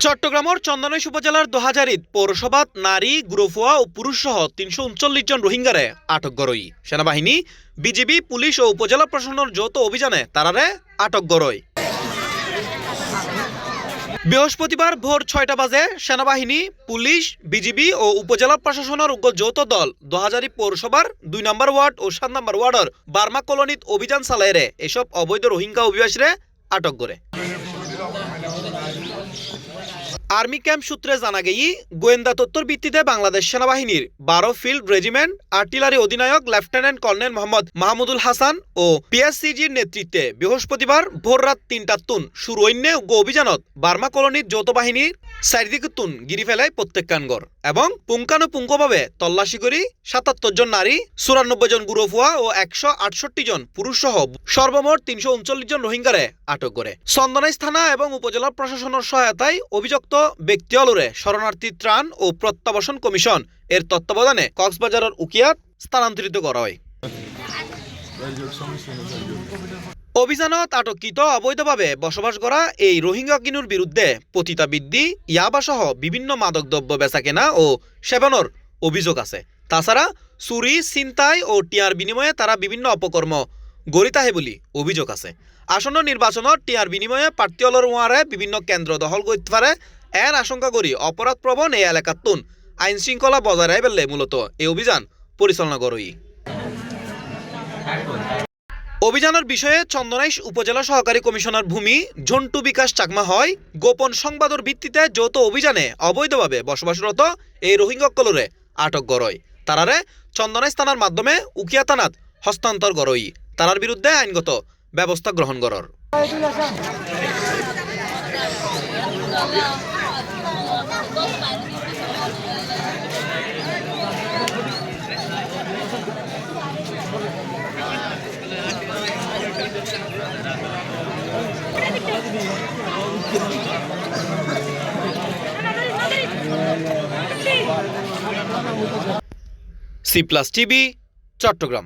চট্টগ্রামের চন্দনাইশ উপজেলার ২০০০ পৌরসভাত নারী গুরুফুয়া ও পুরুষ সহ ৩৩৯ জন রোহিঙ্গারে আটক গরই সেনাবাহিনী বিজিবি পুলিশ ও উপজেলা প্রশাসনের যৌথ অভিযানে তারারে আটক গরই। বৃহস্পতিবার ভোর ৬টা বাজে সেনাবাহিনী পুলিশ বিজিবি ও উপজেলা প্রশাসনের যৌথ দল ২০০০ পৌরসভার ২ নম্বর ওয়ার্ড ও ৭ নম্বর ওয়ার্ডের বার্মা কলোনিত অভিযান চালাইরে এসব অবৈধ রোহিঙ্গা অভিবাসীরে আটক করে। আর্মি ক্যাম্প সূত্রে জানা গেই গোয়েন্দা তথ্যের ভিত্তিতে বাংলাদেশ সেনাবাহিনীর ১২ ফিল্ড রেজিমেন্ট আর্টিলারি অধিনায়ক লেফটেন্যান্ট কর্নেল মোহাম্মদ মাহমুদুল হাসান ও পিএসসিজির নেতৃত্বে বৃহস্পতিবার ভোর রাত ৩টার তুন শুরু অন্যে অভিযানত বার্মা কলোনির যৌথ বাহিনীর চারিদিকে তুন গিরি ফেলায় প্রত্যেকখানগর এবং পুঙ্খানুপুঙ্খভাবে তল্লাশি করি ৭৭ জন নারী ৯৪ জন গুরুফুয়া ও ১৬৮ জন পুরুষ সহ সর্বমোট ৩৩৯ জন রোহিঙ্গারে আটক করে। চন্দনাইশ থানা এবং উপজেলা প্রশাসনের সহায়তায় অভিযুক্ত ব্যক্তিগুলোরে শরণার্থী ত্রাণ ও প্রত্যাবাসন কমিশন এর তত্ত্বাবধানে কক্সবাজারের উকিয়াত স্থানান্তরিত করা হয়। অভিযানত আটককৃত অবৈধভাবে বসবাস করা এই রোহিঙ্গা কিনুর বিরুদ্ধে পতিতাবৃত্তি ইয়াবা সহ বিভিন্ন মাদকদ্রব্য বেচাকেনা ও সেবনের অভিযোগ আছে। তাছাড়া চুরি ছিনতাই ও টিয়ার বিনিময়ে তারা বিভিন্ন অপকর্ম গড়িতাহে বলে অভিযোগ আছে। আসন্ন নির্বাচনত টিয়ার বিনিময়ে প্রার্থীহলের ওয়ারে বিভিন্ন কেন্দ্র দখল করতে পারে এর আশঙ্কা করি অপরাধ প্রবণ এই এলাকাতুন আইন শৃঙ্খলা বজায় রাখবে মূলত এই অভিযান পরিচালনা করই। অভিযানের বিষয়ে চন্দনাইশ উপজেলা সহকারী কমিশনার ভূমি ঝন্টু বিকাশ চাকমা হয় গোপন সংবাদের ভিত্তিতে যৌথ অভিযানে অবৈধভাবে বসবাসরত এই রোহিঙ্গাকলরে আটক গরয়। তারারে চন্দনাইশ থানার মাধ্যমে উকিয়া থানাত হস্তান্তর গরই। তারার বিরুদ্ধে আইনগত ব্যবস্থা গ্রহণ করার C+ TV চট্টগ্রাম।